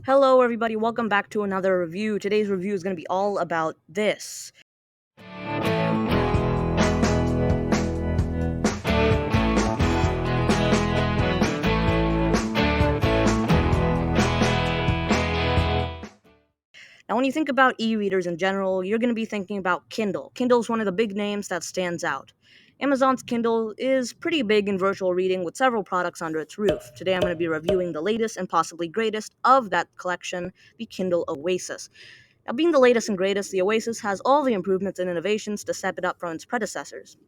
Hello, everybody. Welcome back to another review. Today's review is going to be all about this. Now, when you think about e-readers in general, you're going to be thinking about Kindle. Kindle is one of the big names that stands out. Amazon's Kindle is pretty big in virtual reading with several products under its roof. Today, I'm going to be reviewing the latest and possibly greatest of that collection, the Kindle Oasis. Now, being the latest and greatest, the Oasis has all the improvements and innovations to step it up from its predecessors.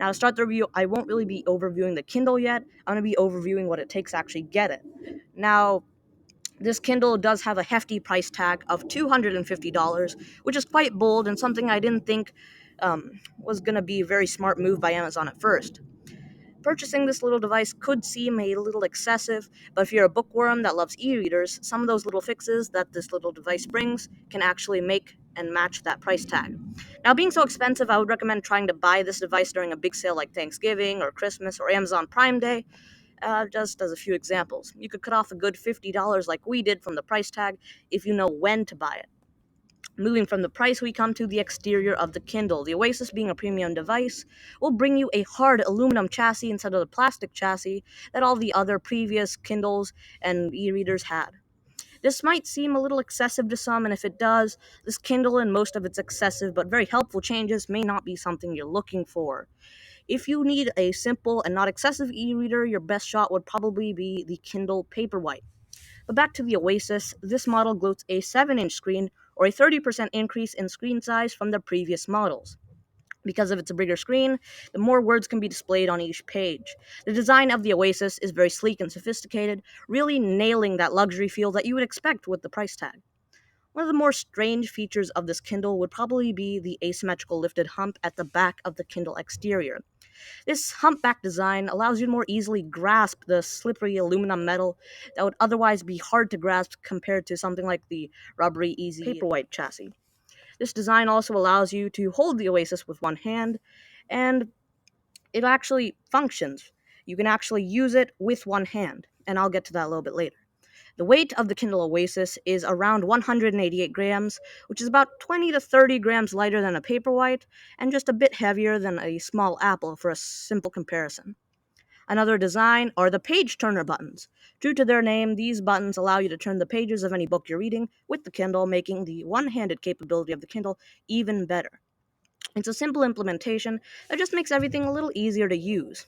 Now, to start the review, I won't really be overviewing the Kindle yet. I'm going to be overviewing what it takes to actually get it. Now, this Kindle does have a hefty price tag of $250, which is quite bold and something I didn't think was going to be a very smart move by Amazon at first. Purchasing this little device could seem a little excessive, but if you're a bookworm that loves e-readers, some of those little fixes that this little device brings can actually make and match that price tag. Now, being so expensive, I would recommend trying to buy this device during a big sale like Thanksgiving or Christmas or Amazon Prime Day. Just as a few examples, you could cut off a good $50 like we did from the price tag if you know when to buy it. Moving from the price, we come to the exterior of the Kindle. The Oasis, being a premium device, will bring you a hard aluminum chassis instead of the plastic chassis that all the other previous Kindles and e-readers had. This might seem a little excessive to some, and if it does, this Kindle and most of its excessive but very helpful changes may not be something you're looking for. If you need a simple and not excessive e-reader, your best shot would probably be the Kindle Paperwhite. But back to the Oasis, this model gloats a 7-inch screen, or a 30% increase in screen size from the previous models. Because of its bigger screen, the more words can be displayed on each page. The design of the Oasis is very sleek and sophisticated, really nailing that luxury feel that you would expect with the price tag. One of the more strange features of this Kindle would probably be the asymmetrical lifted hump at the back of the Kindle exterior. This humpback design allows you to more easily grasp the slippery aluminum metal that would otherwise be hard to grasp compared to something like the rubbery, easy Paperwhite chassis. This design also allows you to hold the Oasis with one hand, and it actually functions. You can actually use it with one hand, and I'll get to that a little bit later. The weight of the Kindle Oasis is around 188 grams, which is about 20 to 30 grams lighter than a Paperwhite, and just a bit heavier than a small apple for a simple comparison. Another design are the page turner buttons. True to their name, these buttons allow you to turn the pages of any book you're reading with the Kindle, making the one-handed capability of the Kindle even better. It's a simple implementation that just makes everything a little easier to use.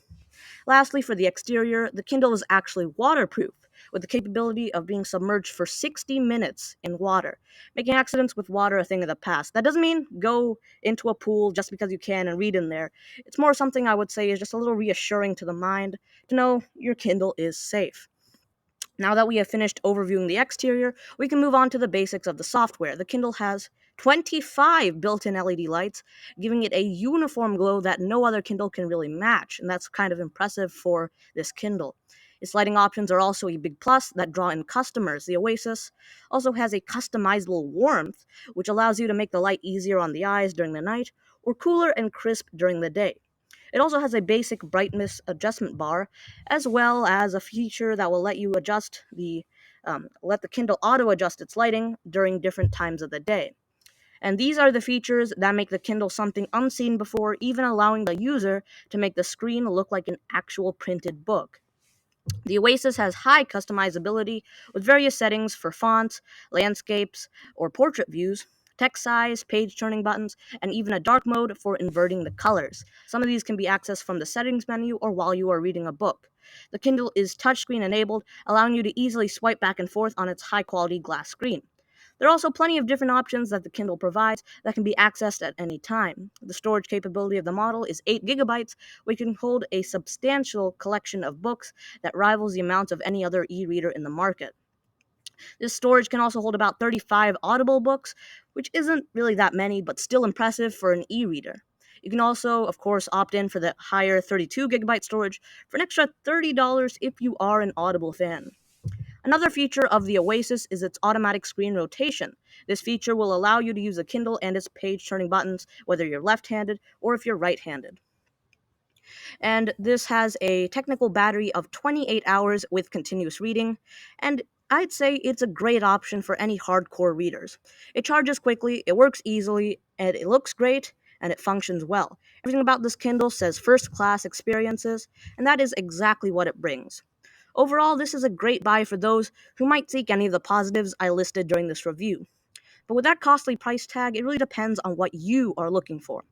Lastly, for the exterior, the Kindle is actually waterproof, with the capability of being submerged for 60 minutes in water, making accidents with water a thing of the past. That doesn't mean go into a pool just because you can and read in there. It's more something I would say is just a little reassuring to the mind to know your Kindle is safe. Now that we have finished overviewing the exterior, we can move on to the basics of the software. The Kindle has 25 built-in LED lights, giving it a uniform glow that no other Kindle can really match, and that's kind of impressive for this Kindle. Its lighting options are also a big plus that draw in customers. The Oasis also has a customizable warmth, which allows you to make the light easier on the eyes during the night, or cooler and crisp during the day. It also has a basic brightness adjustment bar, as well as a feature that will let you let the Kindle auto adjust its lighting during different times of the day. And these are the features that make the Kindle something unseen before, even allowing the user to make the screen look like an actual printed book. The Oasis has high customizability with various settings for fonts, landscapes, or portrait views, text size, page turning buttons, and even a dark mode for inverting the colors. Some of these can be accessed from the settings menu or while you are reading a book. The Kindle is touchscreen enabled, allowing you to easily swipe back and forth on its high quality glass screen. There are also plenty of different options that the Kindle provides that can be accessed at any time. The storage capability of the model is 8 gigabytes, which can hold a substantial collection of books that rivals the amount of any other e-reader in the market. This storage can also hold about 35 Audible books, which isn't really that many, but still impressive for an e-reader. You can also, of course, opt in for the higher 32 gigabyte storage for an extra $30 if you are an Audible fan. Another feature of the Oasis is its automatic screen rotation. This feature will allow you to use the Kindle and its page turning buttons whether you're left-handed or if you're right-handed. And this has a technical battery of 28 hours with continuous reading, and I'd say it's a great option for any hardcore readers. It charges quickly, it works easily, and it looks great, and it functions well. Everything about this Kindle says first class experiences, and that is exactly what it brings. Overall, this is a great buy for those who might seek any of the positives I listed during this review. But with that costly price tag, it really depends on what you are looking for.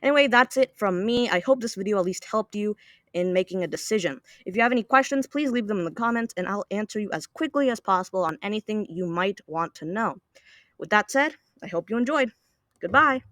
Anyway, that's it from me. I hope this video at least helped you in making a decision. If you have any questions, please leave them in the comments and I'll answer you as quickly as possible on anything you might want to know. With that said, I hope you enjoyed. Goodbye.